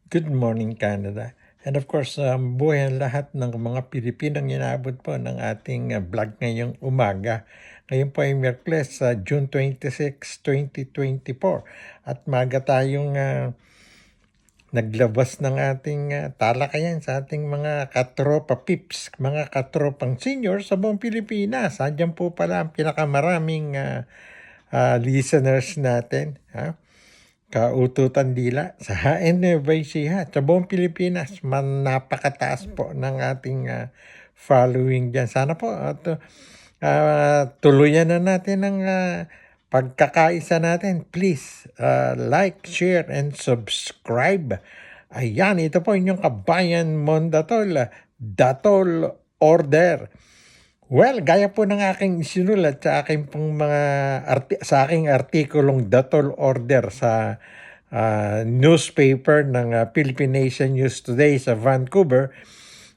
Good morning, Canada. And of course, buhay ang lahat ng mga Pilipinong inaabot po ng ating vlog ngayong umaga. Ngayon po ay Miyerkules, June 26, 2024. At maga tayong naglabas ng ating talakayan sa ating mga katropa pips, mga katropang senior sa buong Pilipinas. Andiyan po pala ang pinakamaraming listeners natin. Ha? Kaututan dila sa Nueva Ecija, sa buong Pilipinas. Napakataas po ng ating following dyan. Sana po tuluyan na natin ang pagkakaisa natin. Please like, share, and subscribe. Ayan, ito po inyong kabayan Mondatol, Datol Order. Well, gaya po ng aking isinulat sa aking pong sa aking artikulong Datol Order sa newspaper ng Philippine Nation News Today sa Vancouver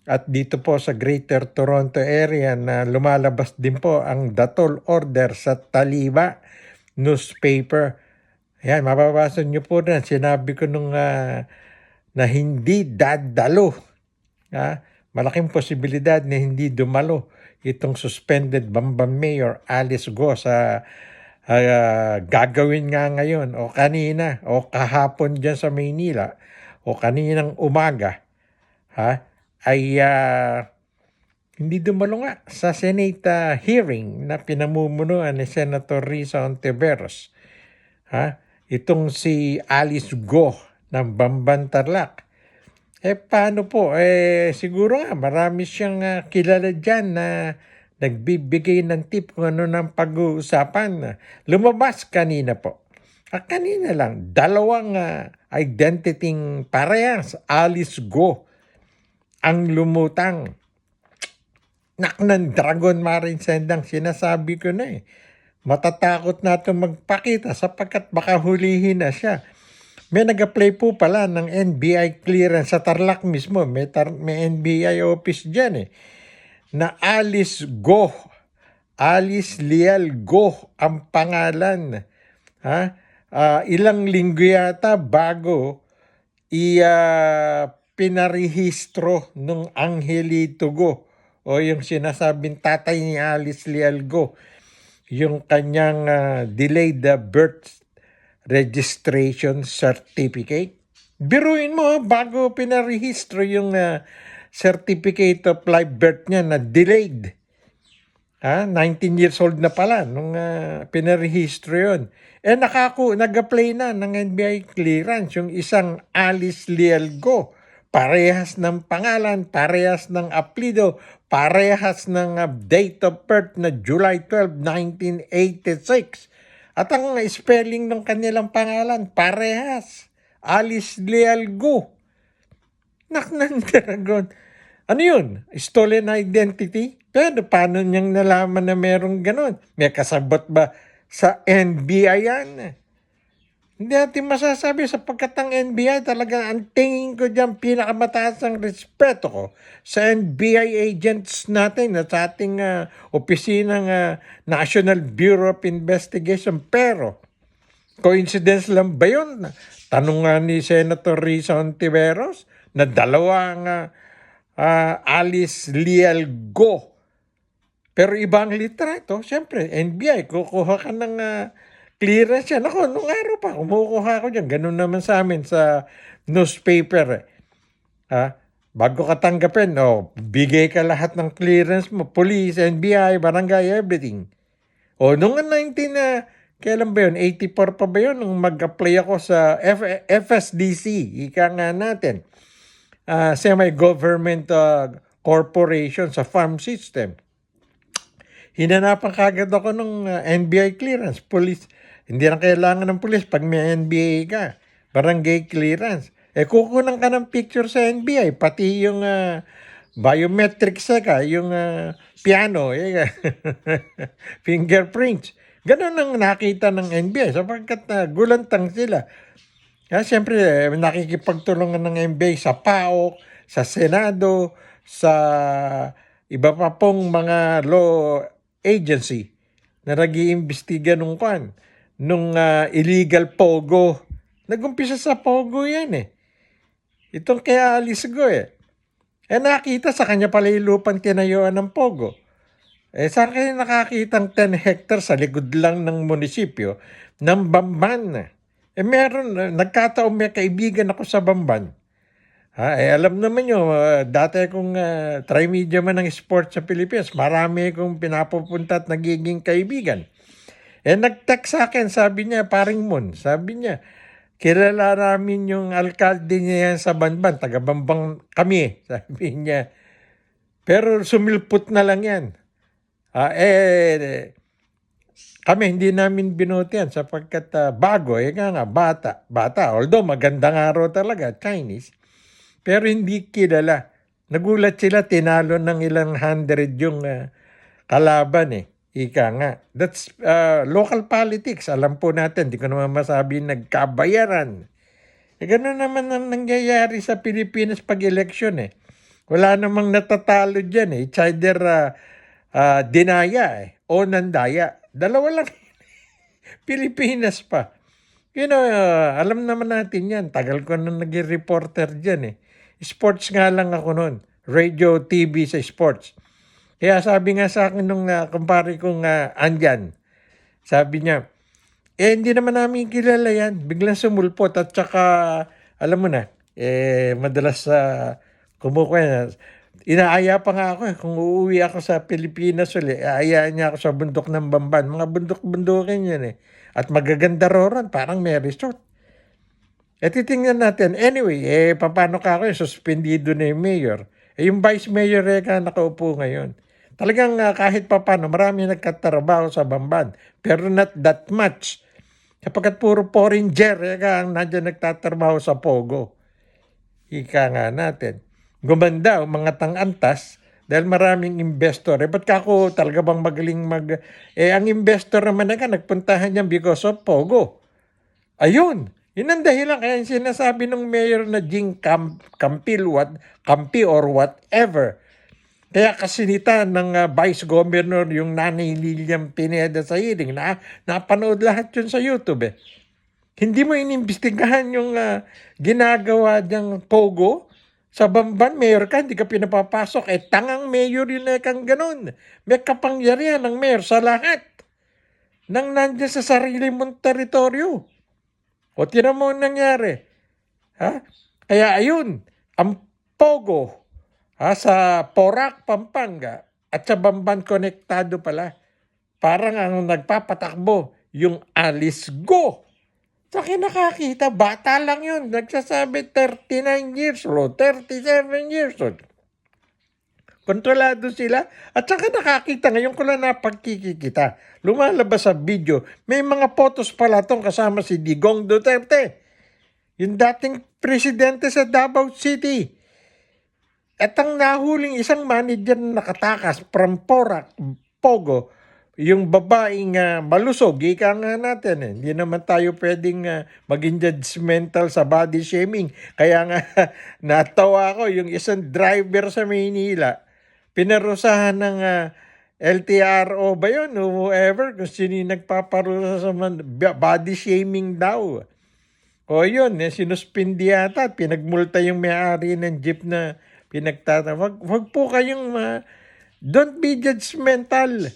at dito po sa Greater Toronto area na lumalabas din po ang Datol Order sa Taliba newspaper. Ayan, mababasa nyo po na sinabi ko nung na hindi dadalo. Malaking posibilidad na hindi dumalo itong suspended Bamban Mayor Alice Go sa gagawin nga ngayon o kanina o kahapon dyan sa Maynila o kaninang umaga ay hindi dumalo nga sa Senate hearing na pinamumunuan ni Senator Risa Ontiveros. Itong si Alice Go ng Bamban Tarlac. Paano po? Siguro nga marami siyang kilala dyan na nagbibigay ng tip kung ano ng pag-uusapan. Lumabas kanina po. Kanina lang, dalawang identity parehas, Alice Go, ang lumutang. Ng Dragon Marin Sendang, sinasabi ko na matatakot na ito magpakita sapagkat baka hulihin na siya. May nag-apply po pala ng NBI clearance sa Tarlac mismo. May NBI office dyan na Alice Go. Alice Lial Go ang pangalan. Ilang linggo yata bago pinarehistro nung Angelito Go o yung sinasabing tatay ni Alice Lial Go. Yung kanyang delayed birth registration certificate. Biruin mo, bago pinarehistro yung certificate of live birth niya na delayed. 19 years old na pala nung pinarehistro yun. Nag-apply na ng NBI clearance yung isang Alice Lielgo. Parehas ng pangalan, parehas ng apelido, parehas ng date of birth na July 12, 1986. At ang spelling ng kanilang pangalan, parehas. Alice Lialgo. Ng Dragon. Ano yun? Stolen identity? Pero paano niyang nalaman na merong ganon? May kasabot ba sa NBI yan? Hindi natin masasabi sapagkat ang NBI talaga ang tingin ko dyan pinakamataas ang respeto ko sa NBI agents natin at sa ating opisinang National Bureau of Investigation. Pero coincidence lang ba yun? Tanong nga ni Senator Risa Ontiveros na dalawang Alice Lial Go. Pero ibang litra ito, siyempre, NBI, kukuha ka ng clearance yan. Ako, nung araw pa, kumukuha ako dyan. Ganun naman sa amin sa newspaper. Bago ka tanggapin, bigay ka lahat ng clearance mo. Police, NBI, barangay, everything. Nung 19, kailan ba yun? 84 pa ba yun? Nung mag-apply ako sa FSDC, ika nga natin. Semi-government corporation sa farm system. Hinanapan kagad ako ng NBI clearance, police. Hindi na kailangan ng police pag may NBI ka. Barangay clearance. Kukunan ka ng picture sa NBI, pati yung biometrics yung piano, fingerprints. Ganon ang nakita ng NBI sapagkat gulantang sila. Siyempre, nakikipagtulungan ng NBI sa PAOK, sa Senado, sa iba pa pong mga law agency na nag-iimbestiga nung illegal pogo. Nag-umpisa sa pogo yan Itong kaya Alice Go eh. Nakita sa kanya pala yung lupang tinayuan ng Pogo. Saan kayo nakakitang 10 hectares sa likod lang ng munisipyo ng Bamban? Meron, nagkataon may kaibigan ako sa Bamban. Alam naman nyo, dati akong tri-media man ng sports sa Pilipinas, marami akong pinapupunta at nagiging kaibigan. Nag-text sa akin, sabi niya, paring Mon, sabi niya, kilala namin yung alkalde niya yan sa Bamban, taga-Bambang kami, sabi niya. Pero sumilpot na lang yan. Kami hindi namin binotihan sapagkat bago, bata. Although magandang araw talaga, Chinese. Pero hindi kilala. Nagulat sila, tinalo ng ilang 100 yung kalaban eh. Ika nga. That's local politics. Alam po natin, di ko naman masabi nagkabayaran. Ganun naman ang nangyayari sa Pilipinas pag eleksyon eh. Wala namang natatalo dyan eh. It's either dinaya o nandaya. Dalawa lang. Pilipinas pa. Alam naman natin yan. Tagal ko na naging reporter dyan eh. Sports nga lang ako noon. Radio, TV sa sports. Kaya sabi nga sa akin nung kumpare kong andyan, sabi niya, hindi naman namin kilala yan. Biglang sumulpot at saka, alam mo na, madalas kumukuha. Inaaya pa nga ako kung uuwi ako sa Pilipinas ulit, aayaan niya ako sa bundok ng Bamban. Mga bundok-bundukin yan eh. At magaganda roon, parang may resort. Titingnan natin. Anyway, paano ka ako suspendido na yung mayor? Yung vice mayor ka nakaupo ngayon. Talagang kahit paano, marami nagkatrabaho sa Bamban. Pero not that much. Kapagkat puro foreigner ang nandiyan nagtatrabaho sa Pogo. Ika nga natin. Gumanda ang mga tang-antas dahil maraming investor. Ba't ka ako talaga bang magaling ang investor naman nagpuntahan niyan because of Pogo. Ayun. Yun ang dahilan. Kaya yung sinasabi ng mayor na Jing Campi or whatever. Kaya kasinita ng Vice Governor yung nanay Lilian Pineda sa hearing. Napanood lahat yun sa YouTube eh. Hindi mo inimbestigahan yung ginagawa niyang Pogo. Sa Bamban, mayor ka, hindi ka pinapapasok. Tangang mayor yun kang ganun. May kapangyarihan ng mayor sa lahat. Nang nandiyan sa sarili mong teritoryo. O tinan mo nangyari. Kaya ayun, ang Pogo sa Porac, Pampanga at sa Bamban konektado pala. Parang ang nagpapatakbo yung Alice Go. Sa akin nakakita, bata lang yun. Nagsasabi 39 years old, 37 years old. Kontrolado sila. At saka nakakita, ngayon ko lang napagkikita. Lumalabas sa video, may mga photos pala itong kasama si Digong Duterte. Yung dating presidente sa Davao City. At ang nahuling isang manager na nakatakas from Porac, Pogo, yung babaeng malusog, ika nga natin eh. Hindi naman tayo pwedeng maging judgmental sa body shaming. Kaya nga natawa ako, yung isang driver sa Maynila, pinarusahan ng LTRO ba yun? Whoever, kung sino yung nagpaparusa sa body shaming daw. O yun, sinuspindi yata at pinagmulta yung may-ari ng jeep na pinagtatawag. Wag po kayong, don't be judgmental.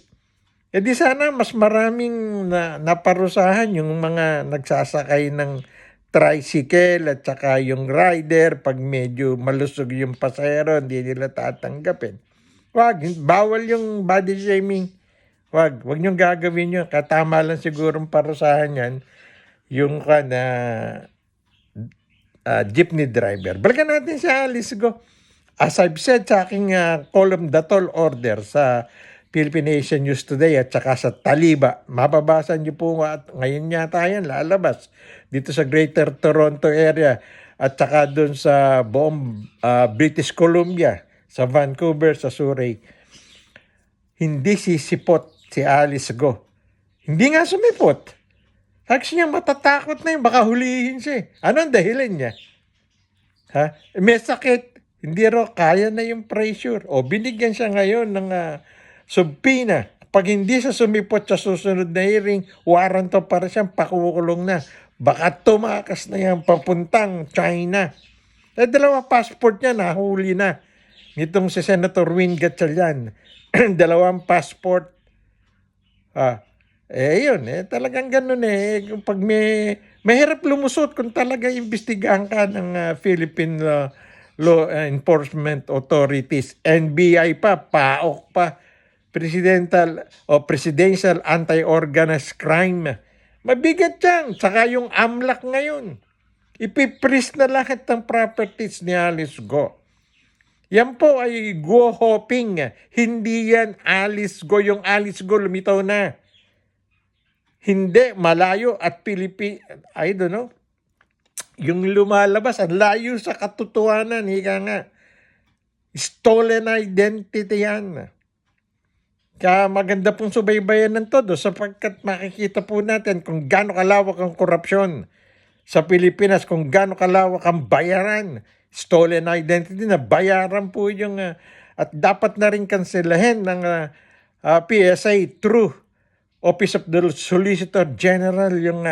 Di sana mas maraming naparusahan yung mga nagsasakay ng tricycle at saka yung rider pag medyo malusog yung pasahero, hindi nila tatanggapin. Wag, bawal yung body shaming. Wag niyong gagawin yun. Katama lang sigurong parusahan yan yung jeepney driver. Balikan natin si Alice Go. As I've said sa aking column, The Tall Order sa Philippine Nation News Today at saka sa Taliba. Mababasa niyo po at ngayon yata yan lalabas dito sa Greater Toronto area at saka doon sa buong British Columbia, sa Vancouver, sa Surrey. Hindi sisipot si Alice Go. Hindi nga sumipot. Actually niya matatakot na yun, baka hulihin siya. Ano ang dahilan niya? May sakit. Hindi raw kaya na yung pressure. O binigyan siya ngayon ng subpoena. Pag hindi siya sumipot sa susunod na hearing, warrant para siyang pakukulong na. Baka tumakas na yan papuntang China. Dalawa passport niya, nahuli na. Nitong si Senator Win Gatchalian. Dalawang passport. Yun, talagang ganun Kung pag mahirap lumusot kung talaga imbestigahan ka ng Philippine Law Enforcement Authorities. NBI pa, PAOK pa. Presidential Anti-Organized Crime. Mabigat yan. Saka yung AMLAC ngayon. Ipipris na lahat ng properties ni Alice Go. Yan po ay go hopping. Hindi yan Alice Go. Yung Alice Go lumitaw na. Hindi, malayo at I don't know. Yung lumalabas, ang layo sa katotohanan. Higa nga. Stolen identity yan. Kaya maganda pong subaybayan ng todo sapagkat makikita po natin kung gaano kalawak ang korupsyon sa Pilipinas, kung gaano kalawak ang bayaran. Stolen identity na bayaran po yung at dapat na rin kanselahin ng PSA through Office of the Solicitor General yung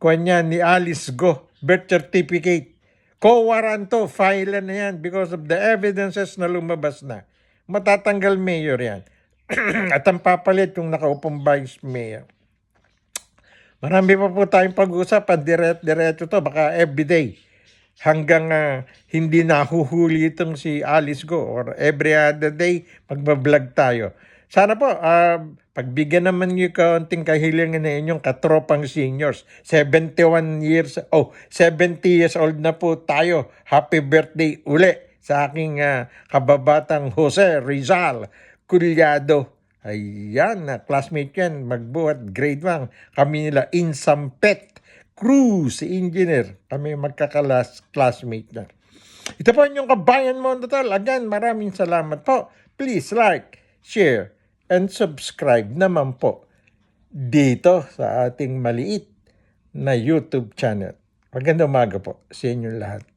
kanya ni Alice Go birth certificate. Co-waranto, file na yan because of the evidences na lumabas na. Matatanggal mayor yan. At ang papalit yung nakaupong vice mayor. Marami pa po tayong pag-uusapan, diretso to, baka everyday. Hanggang hindi nahuhuli itong si Alice Go or every other day, magbablog tayo. Sana po, pagbigyan naman niyo kaunting kahilingan na inyong katropang seniors. 70 years old na po tayo. Happy birthday uli sa aking kababatang Jose Rizal Cullado. Ayan, classmate yan, magbuhat, grade 1. Kami nila Insampet Cruz, engineer. Kami classmate na. Ito po yung Kabayan Mondatal. Again, maraming salamat po. Please like, share, and subscribe naman po dito sa ating maliit na YouTube channel. Magandang umaga po sa inyong lahat.